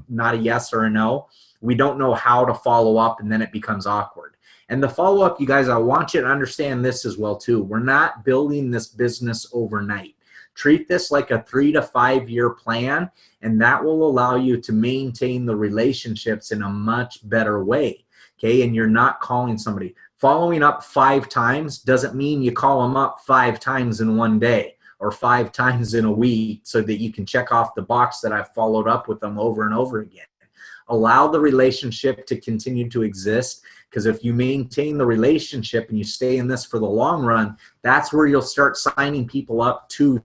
not a yes or a no, we don't know how to follow up, and then it becomes awkward. And the follow-up, you guys, I want you to understand this as well too. We're not building this business overnight. Treat this like a 3 to 5 year plan, and that will allow you to maintain the relationships in a much better way. Okay, and you're not calling somebody. Following up 5 times doesn't mean you call them up 5 times in one day or 5 times in a week so that you can check off the box that I've followed up with them over and over again. Allow the relationship to continue to exist, because if you maintain the relationship and you stay in this for the long run, that's where you'll start signing people up 2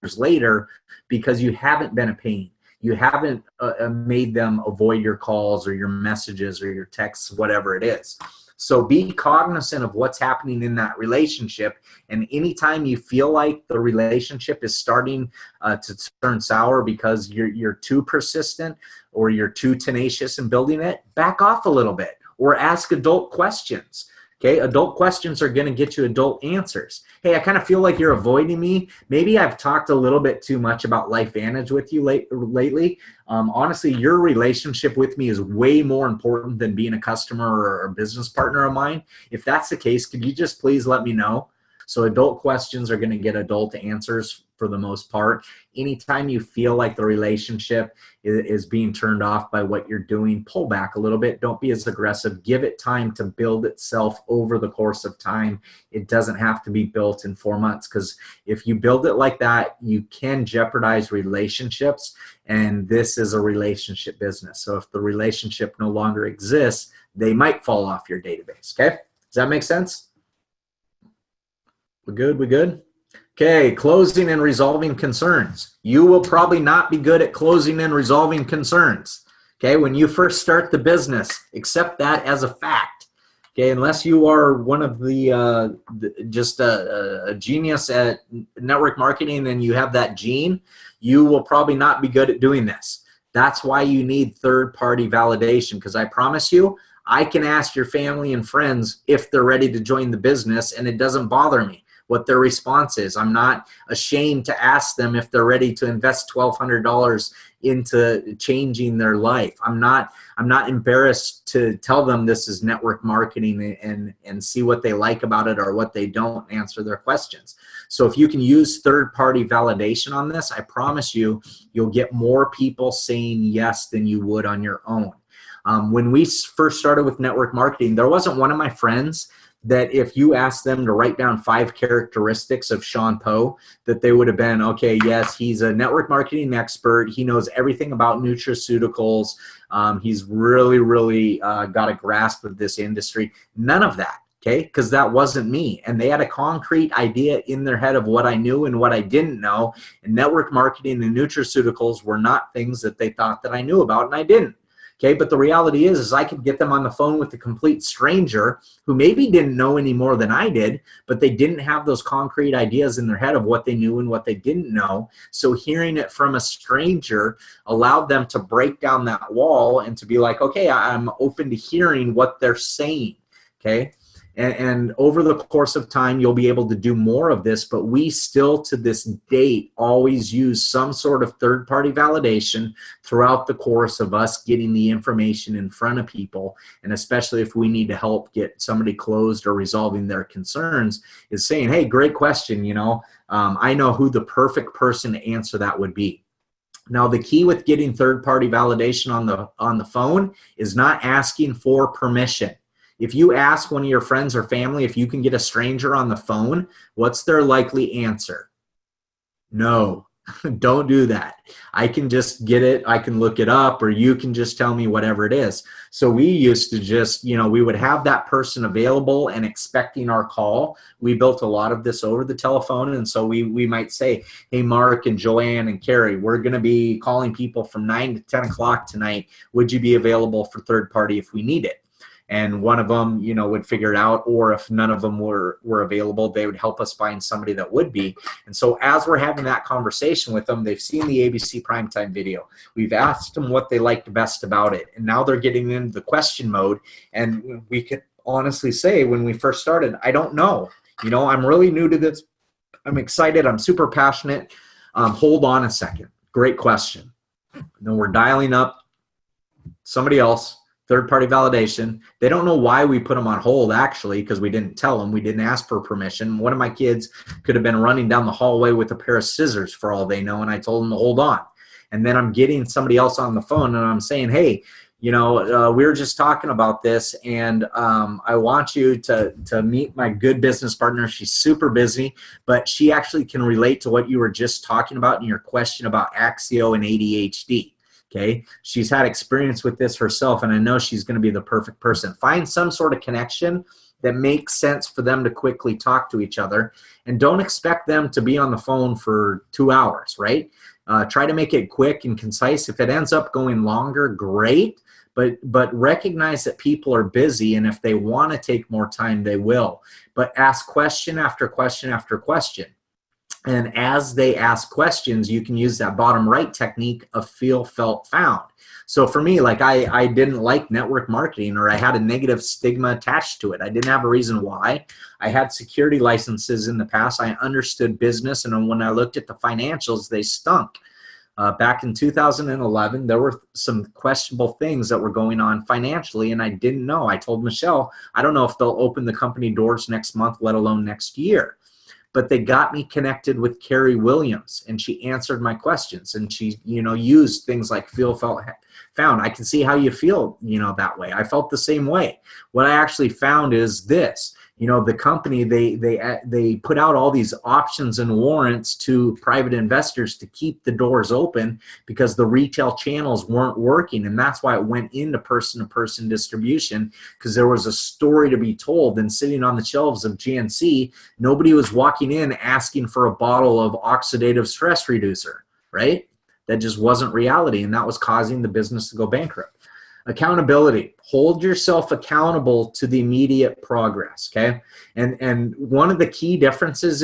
years later, because you haven't been a pain. You haven't made them avoid your calls or your messages or your texts, whatever it is. So be cognizant of what's happening in that relationship. And anytime you feel like the relationship is starting to turn sour because you're too persistent or you're too tenacious in building it, back off a little bit or ask adult questions. Okay, adult questions are going to get you adult answers. Hey, I kind of feel like you're avoiding me. Maybe I've talked a little bit too much about LifeVantage with you lately. Honestly, your relationship with me is way more important than being a customer or a business partner of mine. If that's the case, could you just please let me know? So adult questions are going to get adult answers for the most part. Anytime you feel like the relationship is being turned off by what you're doing, pull back a little bit. Don't be as aggressive. Give it time to build itself over the course of time. It doesn't have to be built in 4 months, because if you build it like that, you can jeopardize relationships, and this is a relationship business. So if the relationship no longer exists, they might fall off your database. Okay, does that make sense? We good? We good? Okay, closing and resolving concerns. You will probably not be good at closing and resolving concerns. Okay, when you first start the business, accept that as a fact. Okay, unless you are one of the just a genius at network marketing and you have that gene, you will probably not be good at doing this. That's why you need third-party validation, because I promise you, I can ask your family and friends if they're ready to join the business, and it doesn't bother me what their response is. I'm not ashamed to ask them if they're ready to invest $1,200 into changing their life. I'm not embarrassed to tell them this is network marketing and see what they like about it or what they don't, answer their questions. So if you can use third-party validation on this, I promise you, you'll get more people saying yes than you would on your own. When we first started with network marketing, there wasn't one of my friends that if you asked them to write down 5 characteristics of Sean Poe, that they would have been, okay, yes, he's a network marketing expert. He knows everything about nutraceuticals. He's really got a grasp of this industry. None of that, okay, because that wasn't me. And they had a concrete idea in their head of what I knew and what I didn't know. And network marketing and nutraceuticals were not things that they thought that I knew about, and I didn't. Okay, but the reality is I could get them on the phone with a complete stranger who maybe didn't know any more than I did, but they didn't have those concrete ideas in their head of what they knew and what they didn't know. So hearing it from a stranger allowed them to break down that wall and to be like, okay, I'm open to hearing what they're saying, okay? And over the course of time, you'll be able to do more of this, but we still, to this date, always use some sort of third-party validation throughout the course of us getting the information in front of people, and especially if we need to help get somebody closed or resolving their concerns, is saying, hey, great question, you know, I know who the perfect person to answer that would be. Now, the key with getting third-party validation on the phone is not asking for permission. If you ask one of your friends or family if you can get a stranger on the phone, what's their likely answer? No. Don't do that. I can just get it. I can look it up, or you can just tell me whatever it is. So we used to just, we would have that person available and expecting our call. We built a lot of this over the telephone. And so we might say, hey, Mark and Joanne and Carrie, we're going to be calling people from 9 to 10 o'clock tonight. Would you be available for third party if we need it? And one of them, would figure it out, or if none of them were available, they would help us find somebody that would be. And so as we're having that conversation with them, they've seen the ABC primetime video. We've asked them what they liked best about it. And now they're getting into the question mode. And we could honestly say when we first started, I don't know. I'm really new to this. I'm excited. I'm super passionate. Hold on a second. Great question. Then we're dialing up somebody else. Third-party validation. They don't know why we put them on hold, actually, because we didn't tell them. We didn't ask for permission. One of my kids could have been running down the hallway with a pair of scissors for all they know, and I told them to hold on. And then I'm getting somebody else on the phone, and I'm saying, hey, we were just talking about this, and I want you to meet my good business partner. She's super busy, but she actually can relate to what you were just talking about in your question about Axio and ADHD. Okay, she's had experience with this herself, and I know she's going to be the perfect person. Find some sort of connection that makes sense for them to quickly talk to each other, and don't expect them to be on the phone for 2 hours, right? Try to make it quick and concise. If it ends up going longer, great, but recognize that people are busy, and if they want to take more time, they will. But ask question after question after question. And as they ask questions, you can use that bottom right technique of feel, felt, found. So for me, like I didn't like network marketing, or I had a negative stigma attached to it. I didn't have a reason why. I had security licenses in the past. I understood business, and when I looked at the financials, they stunk. Back in 2011, there were some questionable things that were going on financially, and I didn't know. I told Michelle, I don't know if they'll open the company doors next month, let alone next year. But they got me connected with Carrie Williams, and she answered my questions, and she, used things like feel, felt, found. I can see how you feel, that way. I felt the same way. What I actually found is this. The company, they put out all these options and warrants to private investors to keep the doors open because the retail channels weren't working. And that's why it went into person-to-person distribution, because there was a story to be told. And sitting on the shelves of GNC, nobody was walking in asking for a bottle of oxidative stress reducer, right? That just wasn't reality, and that was causing the business to go bankrupt. Accountability. Hold yourself accountable to the immediate progress, okay? And one of the key differences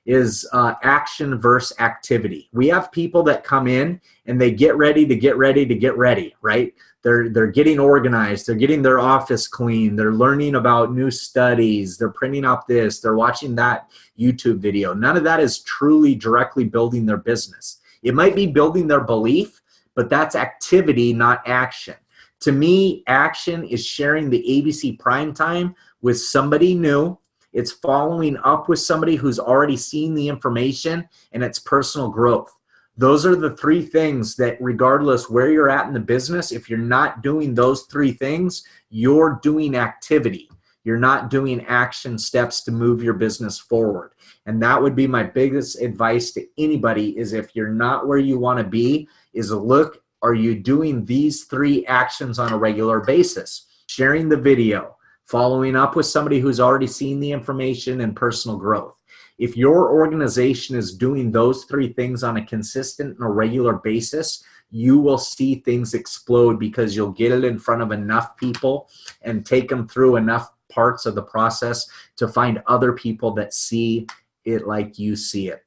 is action versus activity. We have people that come in and they get ready to get ready to get ready, right? They're getting organized. They're getting their office clean. They're learning about new studies. They're printing out this. They're watching that YouTube video. None of that is truly directly building their business. It might be building their belief, but that's activity, not action. To me, action is sharing the ABC primetime with somebody new. It's following up with somebody who's already seen the information, and it's personal growth. Those are the three things that, regardless where you're at in the business, if you're not doing those three things, you're doing activity. You're not doing action steps to move your business forward. And that would be my biggest advice to anybody, is if you're not where you want to be, is look, are you doing these three actions on a regular basis? Sharing the video, following up with somebody who's already seen the information, and personal growth. If your organization is doing those three things on a consistent and a regular basis, you will see things explode, because you'll get it in front of enough people and take them through enough parts of the process to find other people that see it like you see it.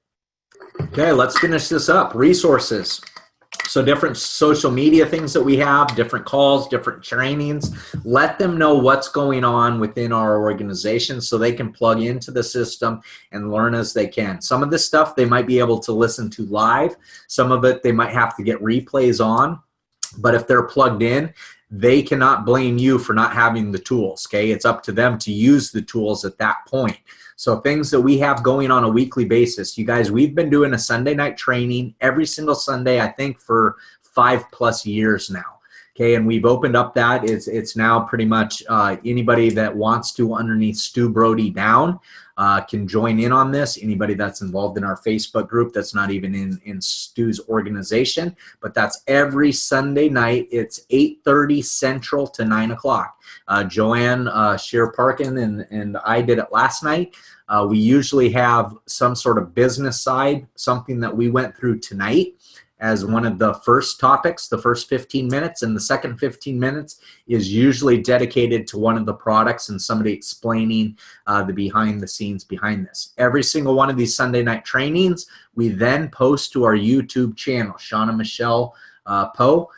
Okay, let's finish this up. Resources. So different social media things that we have, different calls, different trainings. Let them know what's going on within our organization so they can plug into the system and learn as they can. Some of this stuff they might be able to listen to live. Some of it they might have to get replays on. But if they're plugged in, they cannot blame you for not having the tools, okay? It's up to them to use the tools at that point. So things that we have going on a weekly basis, you guys, we've been doing a Sunday night training every single Sunday, I think for 5+ years now. Okay, and we've opened up that. It's now pretty much anybody that wants to underneath Stu Brody down can join in on this. Anybody that's involved in our Facebook group that's not even in Stu's organization, but that's every Sunday night. It's 8:30 Central to 9 o'clock. Joanne Shear Parkin and I did it last night. We usually have some sort of business side, something that we went through tonight as one of the first topics, the first 15 minutes, and the second 15 minutes is usually dedicated to one of the products and somebody explaining the behind the scenes behind this. Every single one of these Sunday night trainings, we then post to our YouTube channel, Shauna Michelle Poe.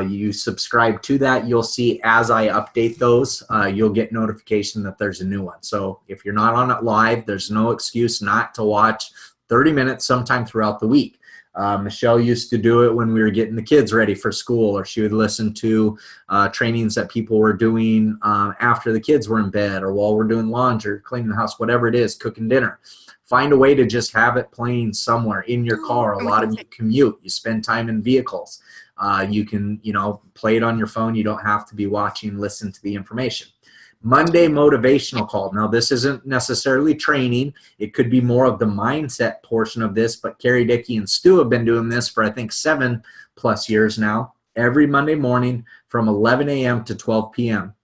You subscribe to that, you'll see as I update those, you'll get notification that there's a new one. So if you're not on it live, there's no excuse not to watch 30 minutes sometime throughout the week. Michelle used to do it when we were getting the kids ready for school, or she would listen to trainings that people were doing after the kids were in bed, or while we're doing laundry, cleaning the house, whatever it is, cooking dinner. Find a way to just have it playing somewhere in your car. A lot of you commute, you spend time in vehicles. You can, play it on your phone. You don't have to be watching, listen to the information. Monday motivational call. Now, this isn't necessarily training. It could be more of the mindset portion of this, but Carrie, Dickey, and Stu have been doing this for, I think, 7+ years now, every Monday morning from 11 a.m. to 12 p.m.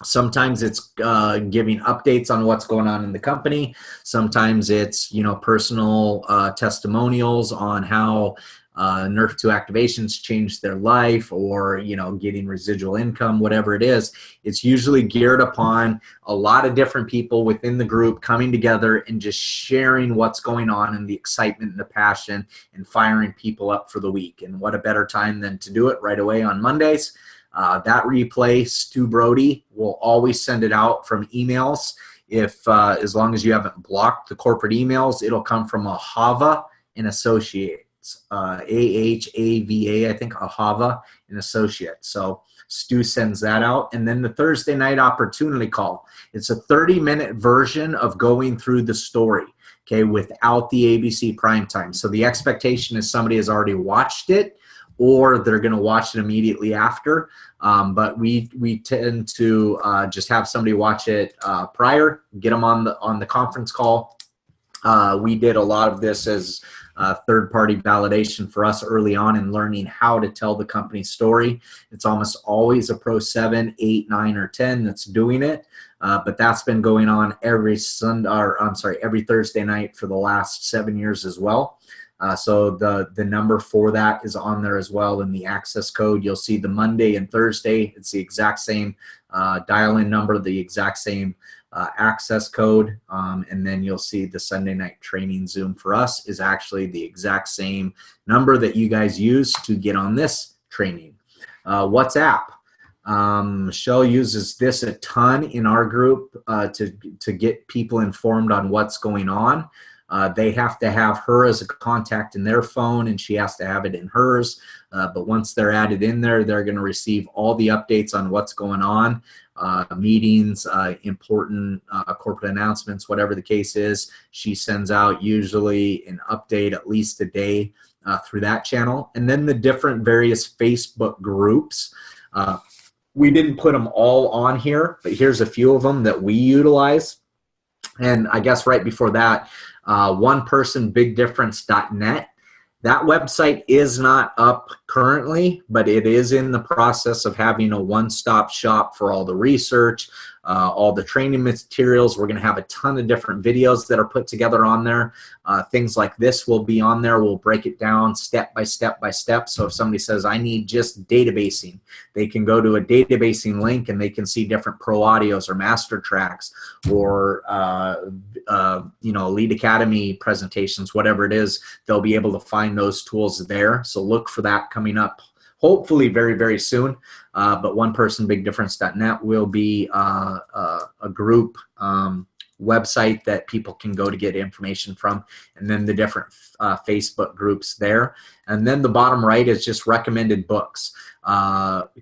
Sometimes it's giving updates on what's going on in the company. Sometimes it's, personal testimonials on how Nerf 2 activations changed their life, or getting residual income, whatever it is. It's usually geared upon a lot of different people within the group coming together and just sharing what's going on and the excitement and the passion and firing people up for the week. And what a better time than to do it right away on Mondays. That replay, Stu Brody will always send it out from emails. If as long as you haven't blocked the corporate emails, it'll come from Ahava and Associates. AHAVA, I think, Ahava and Associates. So Stu sends that out. And then the Thursday night opportunity call. It's a 30-minute version of going through the story, okay, without the ABC primetime. So the expectation is somebody has already watched it, or they're going to watch it immediately after. But we tend to just have somebody watch it prior, get them on the conference call. We did a lot of this as third-party validation for us early on in learning how to tell the company story. It's almost always a Pro 7, 8, 9, or 10 that's doing it, but that's been going on every Thursday night for the last 7 years as well. So the number for that is on there as well in the access code. You'll see the Monday and Thursday. It's the exact same dial-in number, the exact same access code, and then you'll see the Sunday night training Zoom for us is actually the exact same number that you guys use to get on this training. WhatsApp. Michelle uses this a ton in our group to get people informed on what's going on. They have to have her as a contact in their phone, and she has to have it in hers. But once they're added in there, they're going to receive all the updates on what's going on, meetings, important corporate announcements, whatever the case is. She sends out usually an update at least a day through that channel. And then the different various Facebook groups. We didn't put them all on here, but here's a few of them that we utilize. And I guess right before that, onepersonbigdifference.net. That website is not up currently, but it is in the process of having a one-stop shop for all the research, all the training materials. We're going to have a ton of different videos that are put together on there. Things like this will be on there. We'll break it down step by step by step. So if somebody says, I need just databasing, they can go to a databasing link and they can see different pro audios or master tracks or Elite Academy presentations, whatever it is. They'll be able to find those tools there. So look for that coming up hopefully very, very soon. But onepersonbigdifference.net will be a group website that people can go to get information from, and then the different Facebook groups there. And then the bottom right is just recommended books.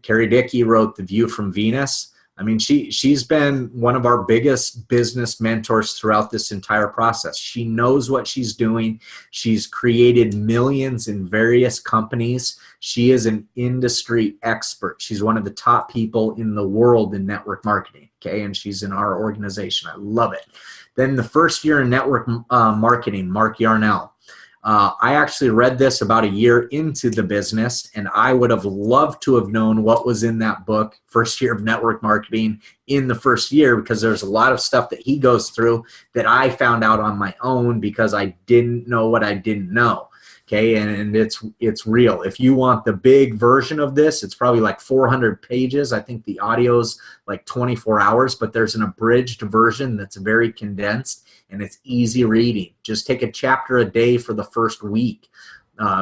Carrie Dickey wrote The View from Venus. I mean, she's been one of our biggest business mentors throughout this entire process. She knows what she's doing. She's created millions in various companies. She is an industry expert. She's one of the top people in the world in network marketing, okay? And she's in our organization. I love it. Then the first year in network marketing, Mark Yarnell. I actually read this about a year into the business, and I would have loved to have known what was in that book, First Year of Network Marketing, in the first year, because there's a lot of stuff that he goes through that I found out on my own because I didn't know what I didn't know. Okay, and it's real. If you want the big version of this, it's probably like 400 pages. I think the audio's like 24 hours, but there's an abridged version that's very condensed, and it's easy reading. Just take a chapter a day for the first week,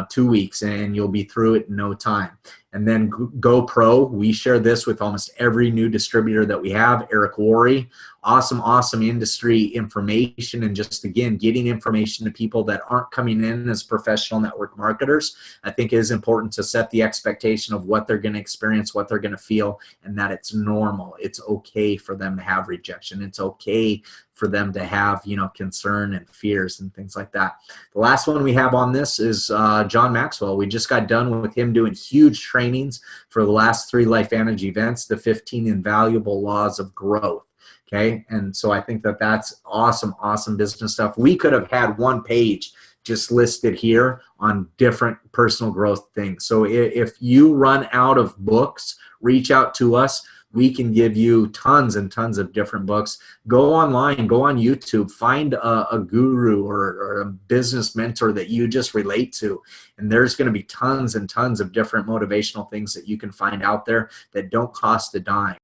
2 weeks, and you'll be through it in no time. And then Go Pro, we share this with almost every new distributor that we have. Eric Worre, awesome industry information, and just, again, getting information to people that aren't coming in as professional network marketers. I think it is important to set the expectation of what they're going to experience, what they're going to feel, and that it's normal. It's okay for them to have rejection. It's okay for them to have, you know, concern and fears and things like that. The last one we have on this is John Maxwell. We just got done with him doing huge trainings for the last 3 LifeVantage events, the 15 invaluable laws of growth. Okay, and so I think that that's awesome business stuff. We could have had 1 page just listed here on different personal growth things. So if you run out of books, reach out to us. We can give you tons and tons of different books. Go online, go on YouTube, find a guru or a business mentor that you just relate to. And there's going to be tons and tons of different motivational things that you can find out there that don't cost a dime.